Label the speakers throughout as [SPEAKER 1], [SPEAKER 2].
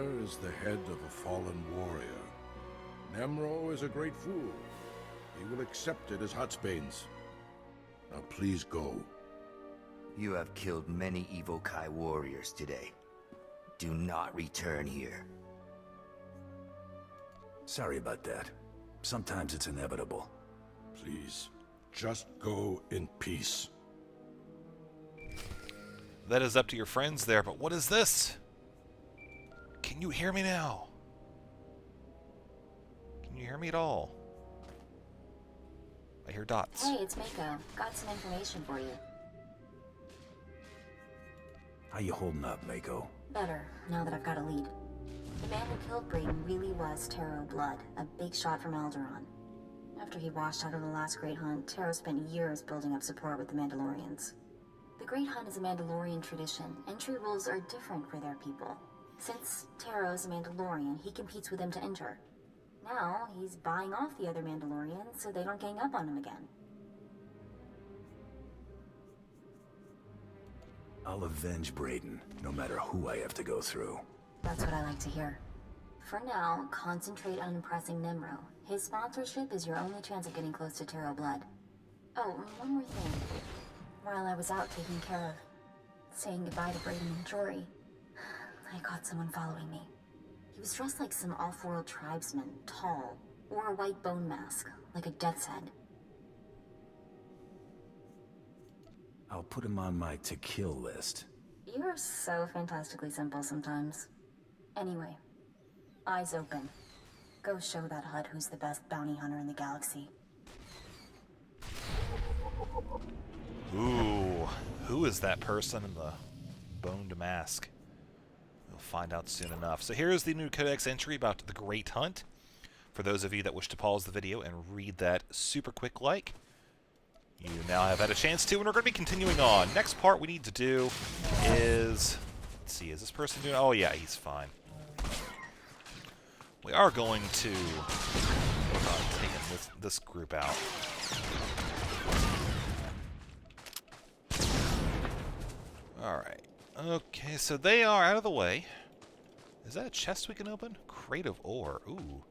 [SPEAKER 1] Honor is the head of a fallen warrior. Nemro is a great fool. He will accept it as Hutsbane's. Now please go.
[SPEAKER 2] You have killed many Evokai warriors today. Do not return here.
[SPEAKER 3] Sorry about that. Sometimes it's inevitable.
[SPEAKER 1] Please, just go in peace.
[SPEAKER 4] That is up to your friends there, but what is this? Can you hear me now? Can you hear me at all? I hear dots.
[SPEAKER 5] Hey, it's Mako. Got some information for you.
[SPEAKER 3] How you holding up, Mako?
[SPEAKER 5] Better, now that I've got a lead. The man who killed Brayden really was Taro Blood, a big shot from Alderaan. After he washed out of the last Great Hunt, Taro spent years building up support with the Mandalorians. The Great Hunt is a Mandalorian tradition. Entry rules are different for their people. Since Taro is a Mandalorian, he competes with them to enter. Now, he's buying off the other Mandalorians so they don't gang up on him again.
[SPEAKER 3] I'll avenge Brayden, no matter who I have to go through.
[SPEAKER 5] That's what I like to hear. For now, concentrate on impressing Nemro. His sponsorship is your only chance of getting close to Taro Blood. Oh, and one more thing. While I was out taking care of saying goodbye to Brayden and Jory, I caught someone following me. He was dressed like some off-world tribesman, tall, wore a white bone mask, like a death's head.
[SPEAKER 3] I'll put him on my to-kill list.
[SPEAKER 5] You're so fantastically simple sometimes. Anyway, eyes open. Go show that Hutt who's the best bounty hunter in the galaxy.
[SPEAKER 4] Ooh, who is that person in the boned mask? We'll find out soon enough. So here's the new Codex entry about the Great Hunt. For those of you that wish to pause the video and read that super quick like, you now have had a chance to, and we're going to be continuing on. Next part we need to do is... Let's see, is this person doing... Oh yeah, he's fine. We are going to take this group out. Alright. Okay, so they are out of the way. Is that a chest we can open? Crate of ore. Ooh.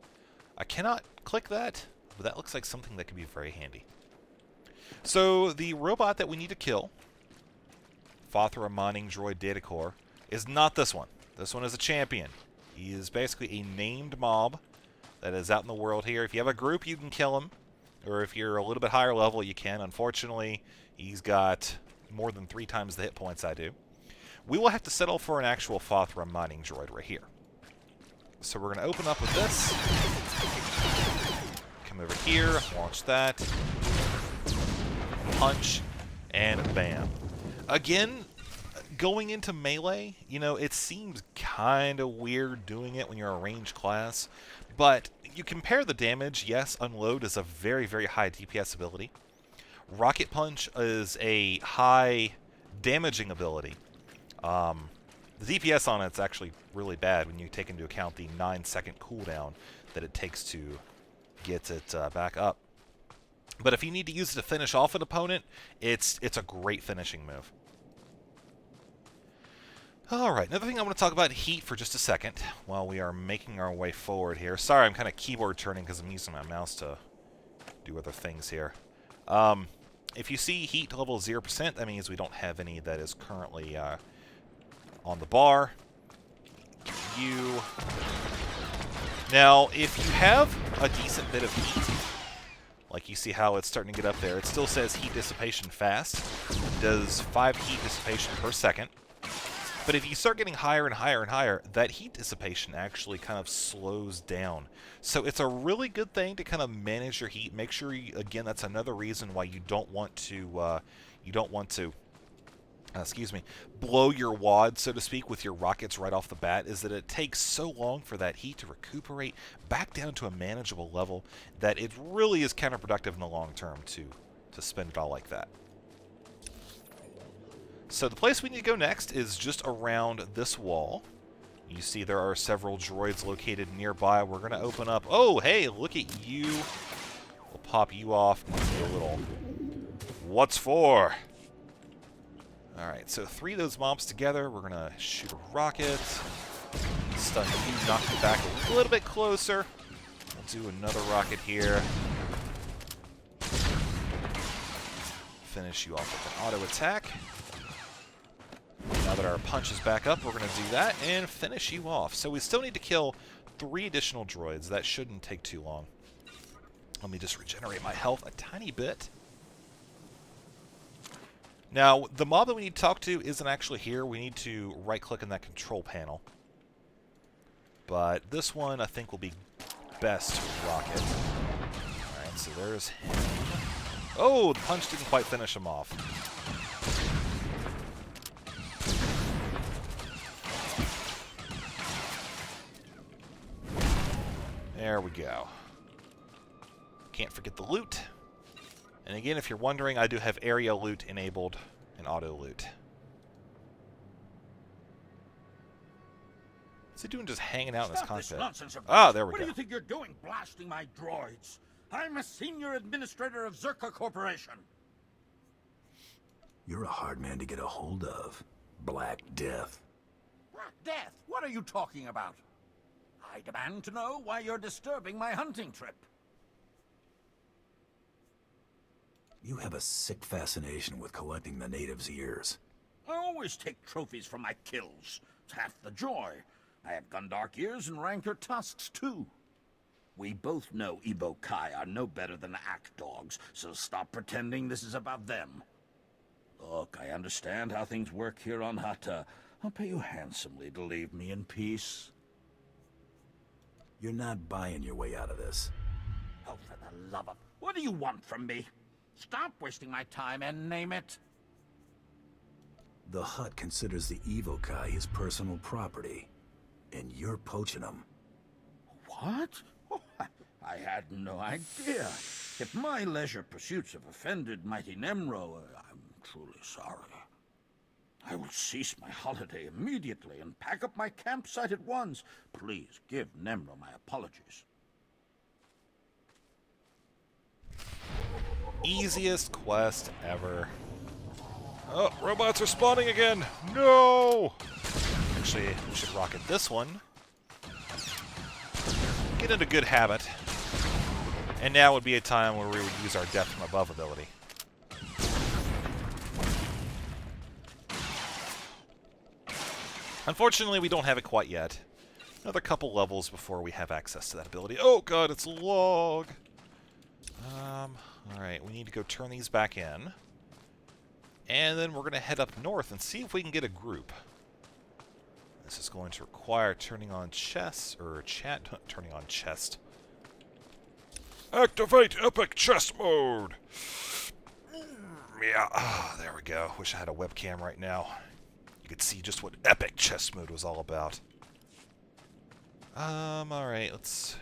[SPEAKER 4] I cannot click that, but that looks like something that could be very handy. So, the robot that we need to kill, Fothra Mining Droid Data Core, is not this one. This one is a champion. He is basically a named mob that is out in the world here. If you have a group, you can kill him. Or if you're a little bit higher level, you can. Unfortunately, he's got more than 3 times the hit points I do. We will have to settle for an actual Fothra Mining Droid right here. So we're going to open up with this. Come over here, launch that. Punch, and bam. Again, going into melee, you know, it seems kind of weird doing it when you're a ranged class, but you compare the damage. Yes, Unload is a very, very high DPS ability. Rocket Punch is a high damaging ability. The DPS on it's actually really bad when you take into account the 9-second cooldown that it takes to get it back up. But if you need to use it to finish off an opponent, it's a great finishing move. Alright, another thing I want to talk about heat for just a second while we are making our way forward here. Sorry, I'm kind of keyboard turning because I'm using my mouse to do other things here. If you see heat level 0%, that means we don't have any that is currently on the bar. Now, if you have a decent bit of heat, like you see how it's starting to get up there, it still says heat dissipation fast. It does 5 heat dissipation per second. But if you start getting higher and higher and higher, that heat dissipation actually kind of slows down. So it's a really good thing to kind of manage your heat. Make sure you, again, that's another reason why you don't want to blow your wad, so to speak, with your rockets right off the bat, is that it takes so long for that heat to recuperate back down to a manageable level that it really is counterproductive in the long term to spend it all like that. So the place we need to go next is just around this wall. You see there are several droids located nearby. We're going to open up... Oh, hey, look at you. We'll pop you off. Give you a little... What's for? Alright, so 3 of those mobs together. We're going to shoot a rocket. stun you, knock you back a little bit closer. We'll do another rocket here. Finish you off with an auto attack. Now that our punch is back up, we're going to do that and finish you off. So we still need to kill 3 additional droids. That shouldn't take too long. Let me just regenerate my health a tiny bit. Now, the mob that we need to talk to isn't actually here. We need to right-click in that control panel. But this one, I think, will be best rocket. Alright, so there's him. Oh, the punch didn't quite finish him off. There we go. Can't forget the loot. And again, if you're wondering, I do have area loot enabled and auto loot. What's he doing just hanging out in this cockpit? Ah, there we go.
[SPEAKER 6] What do you think you're doing, blasting my droids? I'm a senior administrator of Zerka Corporation.
[SPEAKER 3] You're a hard man to get a hold of, Black Death.
[SPEAKER 6] Black Death? What are you talking about? I demand to know why you're disturbing my hunting trip.
[SPEAKER 3] You have a sick fascination with collecting the natives' ears.
[SPEAKER 6] I always take trophies from my kills. It's half the joy. I have Gundark ears and Rancor tusks, too. We both know Ebo Kai are no better than act dogs, so stop pretending this is about them. Look, I understand how things work here on Hutta. I'll pay you handsomely to leave me in peace.
[SPEAKER 3] You're not buying your way out of this.
[SPEAKER 6] Oh, for the love of... What do you want from me? Stop wasting my time and name it.
[SPEAKER 3] The Hutt considers the Evokai his personal property, and you're poaching them.
[SPEAKER 6] What? Oh, I had no idea. If my leisure pursuits have offended mighty Nemro, I'm truly sorry. I will cease my holiday immediately and pack up my campsite at once. Please give Nemro my apologies.
[SPEAKER 4] Easiest quest ever. Oh, robots are spawning again! No! Actually, we should rocket this one. Get into good habit. And now would be a time where we would use our Death from Above ability. Unfortunately, we don't have it quite yet. Another couple levels before we have access to that ability. Oh god, it's a log! Alright, we need to go turn these back in. And then we're going to head up north and see if we can get a group. This is going to require turning on chest, or turning on chest. Activate epic chest mode! Yeah, there we go. Wish I had a webcam right now. You could see just what epic chest mode was all about. Alright, let's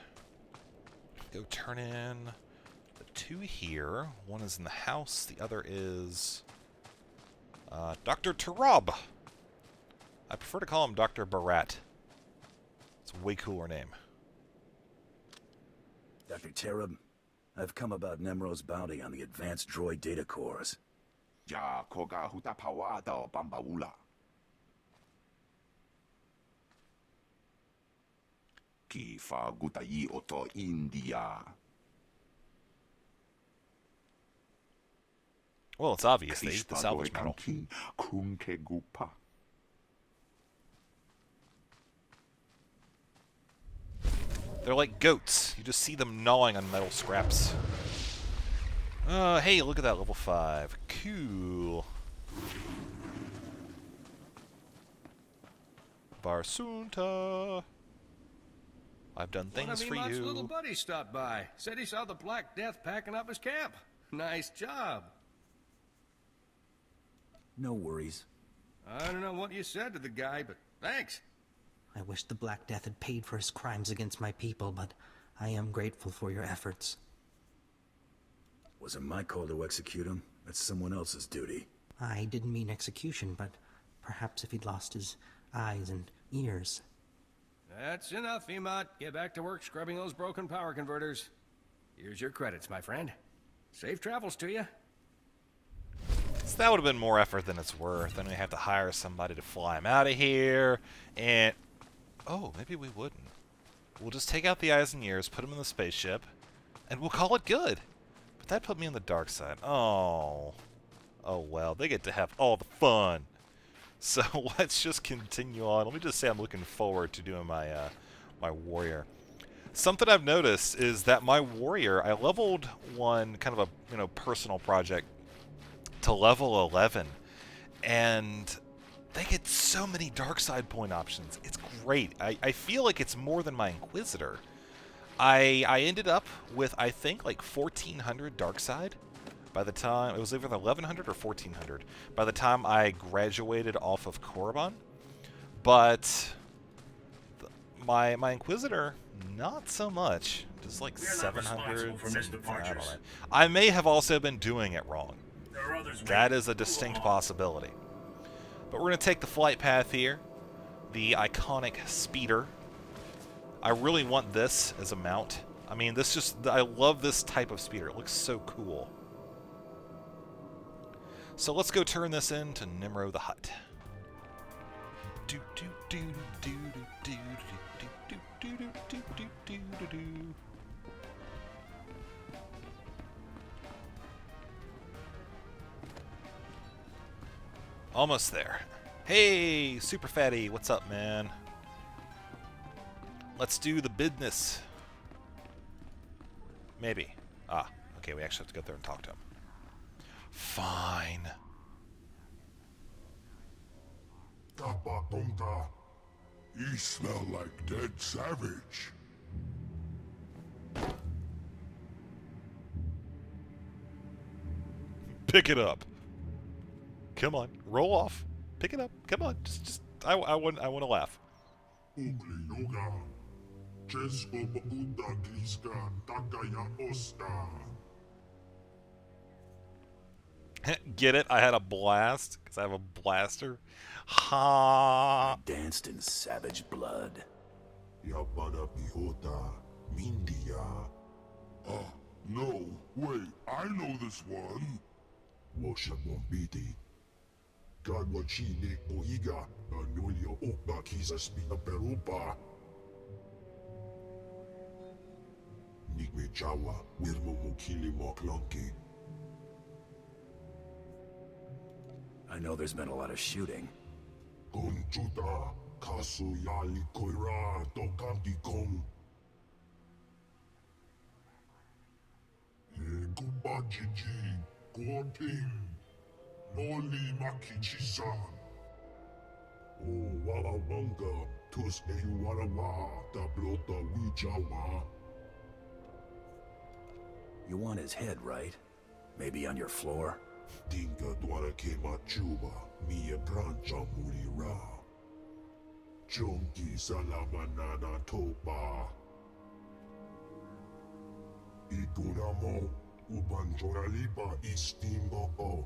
[SPEAKER 4] go turn in the 2 here. One is in the house, the other is Dr. Tarab. I prefer to call him Dr. Barat. It's a way cooler name.
[SPEAKER 3] Dr. Tarab, I've come about Nemro's bounty on the advanced droid data cores.
[SPEAKER 7] Ja koga huta pawada bambaula. Ki fa gutai oto India.
[SPEAKER 4] Well, it's obvious they ate the salvage model.
[SPEAKER 7] Kunke gupa.
[SPEAKER 4] They're like goats. You just see them gnawing on metal scraps. Hey, look at that, level 5. Cool. Barsunta. I've done things for you.
[SPEAKER 8] Little buddy stopped by. Said he saw the Black Death packing up his camp. Nice job.
[SPEAKER 3] No worries.
[SPEAKER 8] I don't know what you said to the guy, but thanks.
[SPEAKER 9] I wish the Black Death had paid for his crimes against my people, but I am grateful for your efforts.
[SPEAKER 3] Wasn't my call to execute him. That's someone else's duty.
[SPEAKER 9] I didn't mean execution, but perhaps if he'd lost his eyes and ears.
[SPEAKER 8] That's enough, Emot. Get back to work scrubbing those broken power converters. Here's your credits, my friend. Safe travels to you.
[SPEAKER 4] So that would have been more effort than it's worth. Then we have to hire somebody to fly him out of here. And Oh, maybe we wouldn't. We'll just take out the eyes and ears, put them in the spaceship, and we'll call it good. But that put me on the dark side. Oh. Oh, well. They get to have all the fun. So let's just continue on. Let me just say I'm looking forward to doing my my warrior. Something I've noticed is that my warrior, I leveled one kind of a personal project to level 11, and they get so many dark side point options. It's great. I feel like it's more than my Inquisitor. I ended up with, I think, like 1,400 dark side by the time, it was either 1,100 or 1,400 by the time I graduated off of Korriban. But my Inquisitor, not so much. Just like 700. I don't know. I may have also been doing it wrong. That is a distinct possibility. But we're going to take the flight path here. The iconic speeder. I really want this as a mount. I mean, I love this type of speeder. It looks so cool. So let's go turn this into Nimro the Hutt. Almost there. Hey, Super Fatty, what's up, man? Let's do the business. Maybe. Ah, okay, we actually have to go there and talk to him. Fine.
[SPEAKER 1] Tapatonga. You smell like dead savage.
[SPEAKER 4] Pick it up. Come on, roll off. Pick it up. Come on, I want to laugh. Get it? I had a blast because I have a blaster. Ha!
[SPEAKER 3] Danced in savage blood.
[SPEAKER 1] Yabada Bihota, Mindia. Ah, no, wait, I know this one. Washa Bombiti. Gadwachine Oiga, Anulia Okba Kisa Spina Perupa. Nigme Jawa, Wirmo Mukili Moklonki.
[SPEAKER 3] I know there's been a lot of shooting.
[SPEAKER 1] Conchuta, Kasu Yali Koira, Tokanti Kong. Gubajiji, Guaping, Noli Makichi-san. Oh, Wala Wanga, Tuske Warawa, Tablota Wijawa.
[SPEAKER 3] You want his head, right? Maybe on your floor?
[SPEAKER 1] Dinga Dwara Kema Chuba, Mia Brancha Murira. Chonki Salamanana Topa. Iguramo, Ubanjoralipa Istimbo.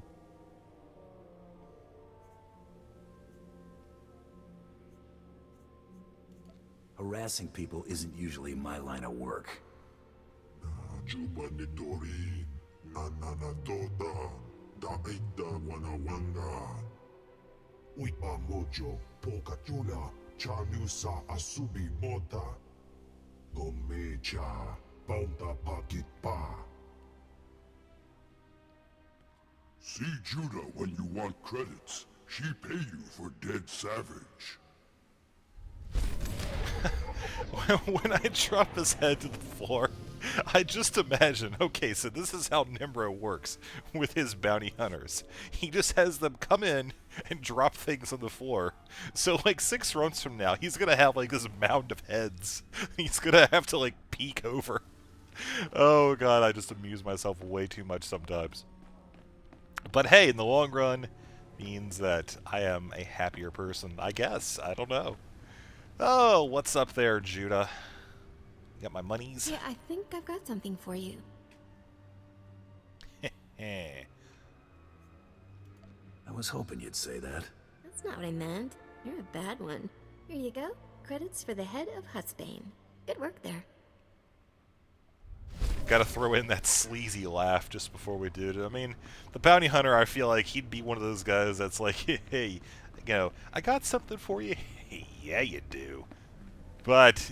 [SPEAKER 3] Harassing people isn't usually my line of work.
[SPEAKER 1] Juba Nitori, Nanana Tota, Daida Wanawanga. Uipa Mojo, Pokatula, Chanusa Asubi Mota. Gomecha, Paunta Pakit Pa. See Judah when you want credits. She pay you for dead savage.
[SPEAKER 4] When I drop his head to the floor, I just imagine, okay, so this is how Nimro works with his bounty hunters. He just has them come in and drop things on the floor. So, like, 6 runs from now, he's gonna have, like, this mound of heads. He's gonna have to, like, peek over. Oh, God, I just amuse myself way too much sometimes. But hey, in the long run, means that I am a happier person, I guess. I don't know. Oh, what's up there, Judah? Got my monies?
[SPEAKER 10] Yeah, I think I've got something for you.
[SPEAKER 3] I was hoping you'd say that.
[SPEAKER 10] That's not what I meant. You're a bad one. Here you go. Credits for the head of Hutsbane. Good work there.
[SPEAKER 4] Gotta throw in that sleazy laugh just before we do it. I mean, the bounty hunter, I feel like he'd be one of those guys that's like, hey, I got something for you. Yeah, you do. But,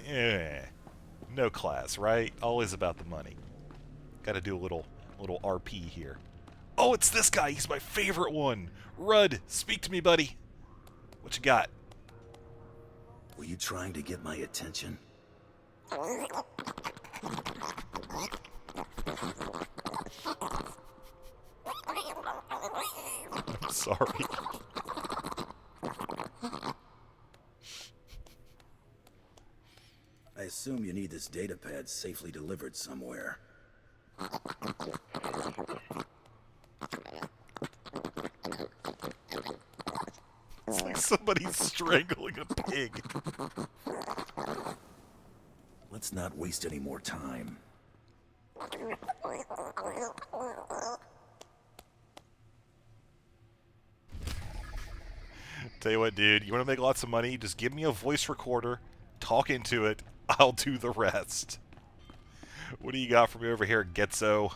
[SPEAKER 4] no class, right? Always about the money. Got to do a little RP here. Oh, it's this guy. He's my favorite one. Rudd, speak to me, buddy. What you got?
[SPEAKER 3] Were you trying to get my attention?
[SPEAKER 4] I'm sorry.
[SPEAKER 3] I assume you need this data pad safely delivered somewhere.
[SPEAKER 4] It's like somebody's strangling a pig.
[SPEAKER 3] Let's not waste any more time.
[SPEAKER 4] Tell you what, dude, you want to make lots of money? Just give me a voice recorder, talk into it, I'll do the rest. What do you got for me over here, Getzo?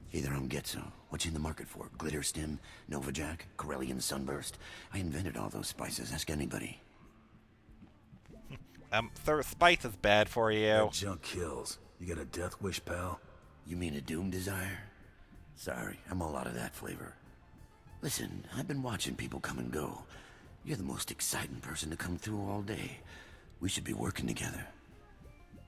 [SPEAKER 11] Hey there, I'm Getzo. What you in the market for? Glitter Stim, Nova Jack, Corellian Sunburst? I invented all those spices. Ask anybody.
[SPEAKER 4] Spice is bad for you.
[SPEAKER 3] That junk kills. You got a death wish, pal?
[SPEAKER 11] You mean a doom desire? Sorry, I'm all out of that flavor. Listen, I've been watching people come and go. You're the most exciting person to come through all day. We should be working together.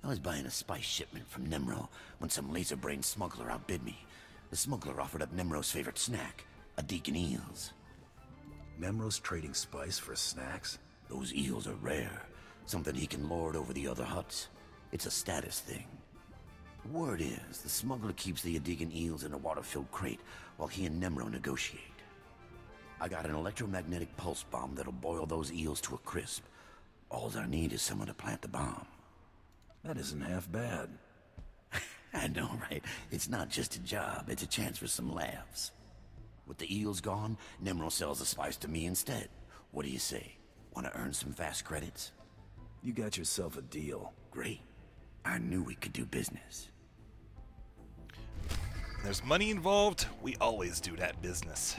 [SPEAKER 11] I was buying a spice shipment from Nemro when some laser-brained smuggler outbid me. The smuggler offered up Nemro's favorite snack, a deacon eels.
[SPEAKER 3] Nemro's trading spice for snacks?
[SPEAKER 11] Those eels are rare. Something he can lord over the other huts. It's a status thing. The word is, the smuggler keeps the Adegan eels in a water-filled crate while he and Nemro negotiate. I got an electromagnetic pulse bomb that'll boil those eels to a crisp. All I need is someone to plant the bomb.
[SPEAKER 3] That isn't half bad.
[SPEAKER 11] I know, right? It's not just a job, it's a chance for some laughs. With the eels gone, Nemro sells the spice to me instead. What do you say? Want to earn some fast credits?
[SPEAKER 3] You got yourself a deal.
[SPEAKER 11] Great. I knew we could do business.
[SPEAKER 4] There's money involved, we always do that business.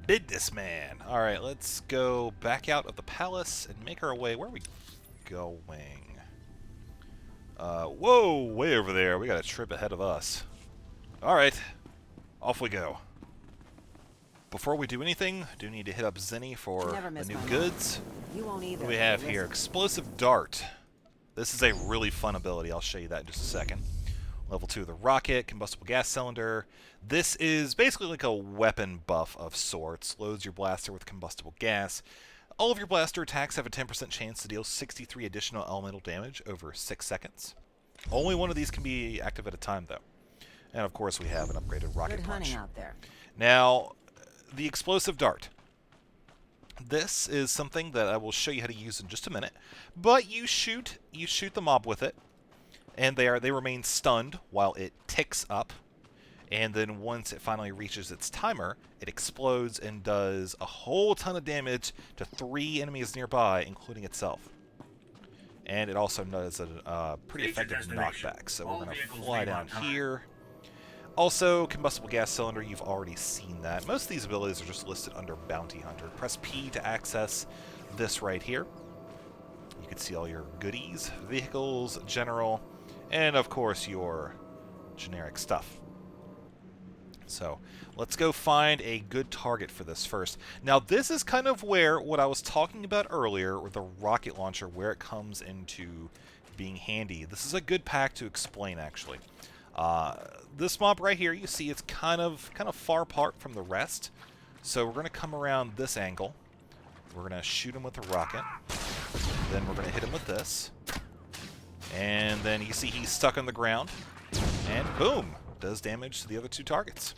[SPEAKER 4] Businessman. Alright, let's go back out of the palace and make our way. Where are we going? Whoa, way over there. We got a trip ahead of us. Alright, off we go. Before we do anything, do need to hit up Zenny for the new goods.
[SPEAKER 12] You won't either.
[SPEAKER 4] What do we have here? Explosive Dart. This is a really fun ability. I'll show you that in just a second. Level 2 of the rocket, combustible gas cylinder. This is basically like a weapon buff of sorts. Loads your blaster with combustible gas. All of your blaster attacks have a 10% chance to deal 63 additional elemental damage over 6 seconds. Only one of these can be active at a time, though. And of course, we have an upgraded rocket punch.
[SPEAKER 12] Out there.
[SPEAKER 4] Now, the explosive dart. This is something that I will show you how to use in just a minute. But you shoot the mob with it, and they remain stunned while it ticks up. And then once it finally reaches its timer, it explodes and does a whole ton of damage to 3 enemies nearby, including itself. And it also does a pretty effective knockback. So we're going to fly down here. Also, combustible gas cylinder, you've already seen that. Most of these abilities are just listed under Bounty Hunter. Press P to access this right here. You can see all your goodies, vehicles, general, and of course your generic stuff. So let's go find a good target for this first. Now this is kind of where what I was talking about earlier with the rocket launcher, where it comes into being handy. This is a good pack to explain actually. This mob right here, you see it's kind of far apart from the rest. So we're going to come around this angle. We're going to shoot him with a rocket. Then we're going to hit him with this. And then you see he's stuck on the ground. And boom! Does damage to the other 2 targets.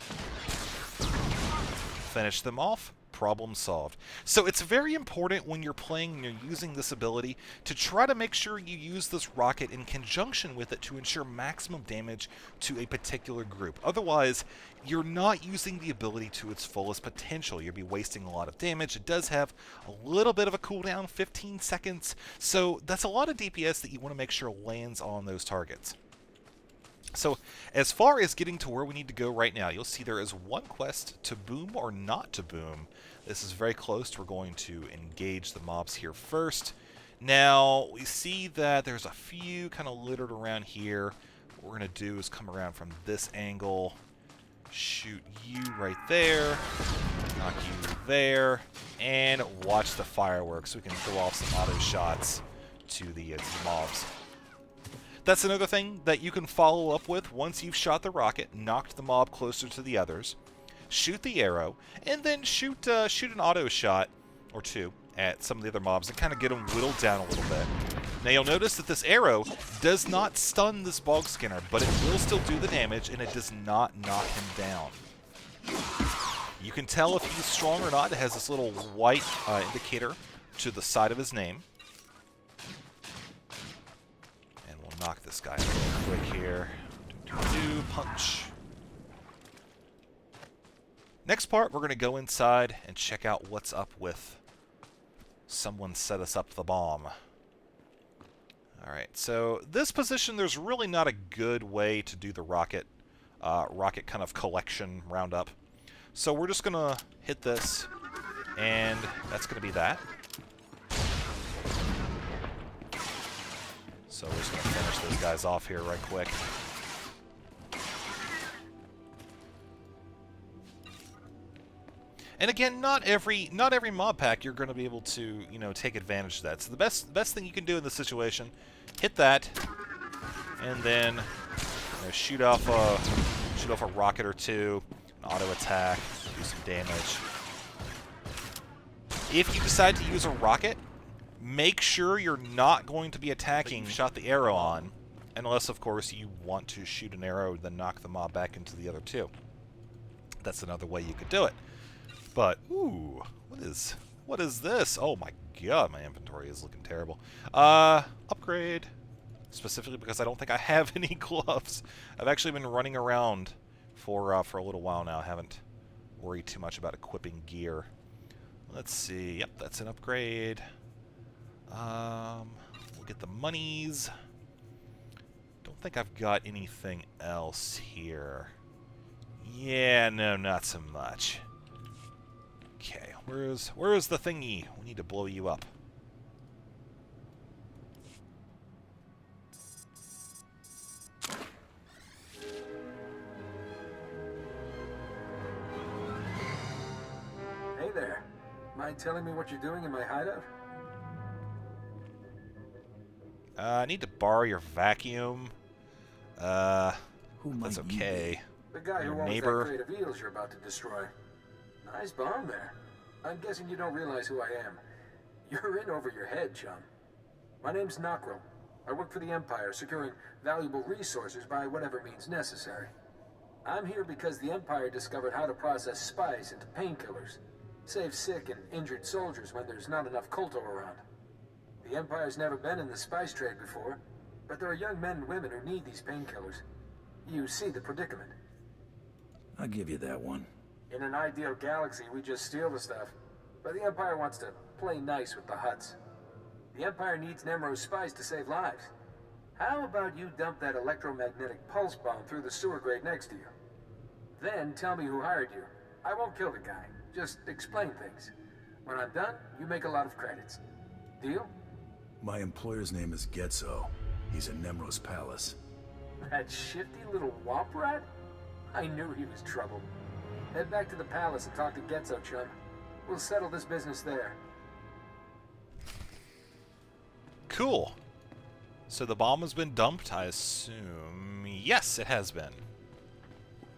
[SPEAKER 4] Finish them off. Problem solved. So it's very important when you're playing and you're using this ability to try to make sure you use this rocket in conjunction with it to ensure maximum damage to a particular group. Otherwise, you're not using the ability to its fullest potential. You'll be wasting a lot of damage. It does have a little bit of a cooldown, 15 seconds. So that's a lot of DPS that you want to make sure lands on those targets. So, as far as getting to where we need to go right now, you'll see there is one quest to boom or not to boom. This is very close. We're going to engage the mobs here first. Now, we see that there's a few kind of littered around here. What we're going to do is come around from this angle, shoot you right there, knock you there, and watch the fireworks. We can go off some auto shots to the mobs. That's another thing that you can follow up with once you've shot the rocket, knocked the mob closer to the others. Shoot the arrow, and then shoot an auto shot or two at some of the other mobs and kind of get them whittled down a little bit. Now you'll notice that this arrow does not stun this bog skinner, but it will still do the damage, and it does not knock him down. You can tell if he's strong or not. It has this little white indicator to the side of his name. And we'll knock this guy real quick here. Punch. Next part, we're going to go inside and check out what's up with someone set us up the bomb. Alright, so this position, there's really not a good way to do the rocket kind of collection roundup. So we're just going to hit this, and that's going to be that. So we're just going to finish those guys off here right quick. And again, not every mob pack you're going to be able to, take advantage of that. So the best thing you can do in this situation, hit that, and then shoot off a rocket or two, an auto attack, do some damage. If you decide to use a rocket, make sure you're not going to be attacking shot the arrow on, unless of course you want to shoot an arrow then knock the mob back into the other two. That's another way you could do it. But, ooh, what is this? Oh my god, my inventory is looking terrible. Upgrade. Specifically because I don't think I have any gloves. I've actually been running around for a little while now. I haven't worried too much about equipping gear. Let's see. Yep, that's an upgrade. We'll get the monies. Don't think I've got anything else here. Yeah, no, not so much. Okay, where is the thingy? We need to blow you up.
[SPEAKER 12] Hey there. Mind telling me what you're doing in my hideout?
[SPEAKER 4] I need to borrow your vacuum. That's okay.
[SPEAKER 12] The guy who owns that crate of eels you're about to destroy. Nice bomb there. I'm guessing you don't realize who I am. You're in over your head, chum. My name's Nokro. I work for the Empire, securing valuable resources by whatever means necessary. I'm here because the Empire discovered how to process spice into painkillers, save sick and injured soldiers when there's not enough Kolto around. The Empire's never been in the spice trade before, but there are young men and women who need these painkillers. You see the predicament.
[SPEAKER 3] I'll give you that one.
[SPEAKER 12] In an ideal galaxy, we just steal the stuff. But the Empire wants to play nice with the Hutts. The Empire needs Nemro's spice to save lives. How about you dump that electromagnetic pulse bomb through the sewer grate next to you? Then tell me who hired you. I won't kill the guy. Just explain things. When I'm done, you make a lot of credits. Deal?
[SPEAKER 3] My employer's name is Getzo. He's in Nemro's palace.
[SPEAKER 12] That shifty little womp rat? I knew he was trouble. Head back to the palace and talk to Getzo, chum. We'll settle this business there.
[SPEAKER 4] Cool. So the bomb has been dumped, I assume. Yes, it has been.